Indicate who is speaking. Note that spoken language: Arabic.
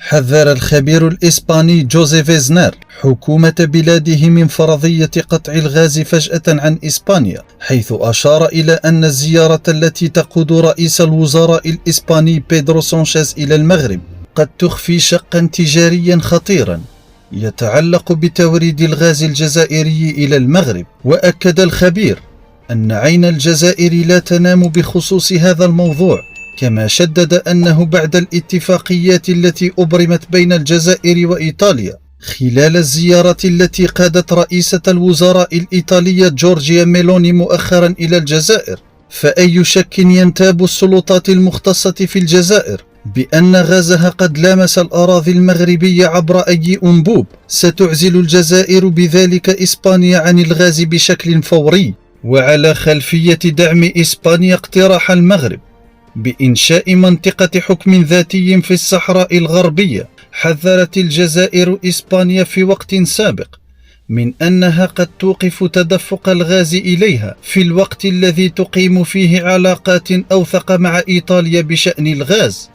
Speaker 1: حذر الخبير الإسباني جوزي فيزنر حكومة بلاده من فرضية قطع الغاز فجأة عن إسبانيا، حيث أشار إلى أن الزيارة التي تقود رئيس الوزراء الإسباني بيدرو سانشيز إلى المغرب قد تخفي شقا تجاريا خطيرا يتعلق بتوريد الغاز الجزائري إلى المغرب. وأكد الخبير أن عين الجزائر لا تنام بخصوص هذا الموضوع، كما شدد أنه بعد الاتفاقيات التي أبرمت بين الجزائر وإيطاليا خلال الزيارة التي قادت رئيسة الوزراء الإيطالية جورجيا ميلوني مؤخرا إلى الجزائر، فأي شك ينتاب السلطات المختصة في الجزائر بأن غازها قد لامس الأراضي المغربية عبر أي أنبوب ستعزل الجزائر بذلك إسبانيا عن الغاز بشكل فوري. وعلى خلفية دعم إسبانيا اقتراح المغرب بإنشاء منطقة حكم ذاتي في الصحراء الغربية، حذرت الجزائر إسبانيا في وقت سابق من أنها قد توقف تدفق الغاز إليها في الوقت الذي تقيم فيه علاقات أوثق مع إيطاليا بشأن الغاز.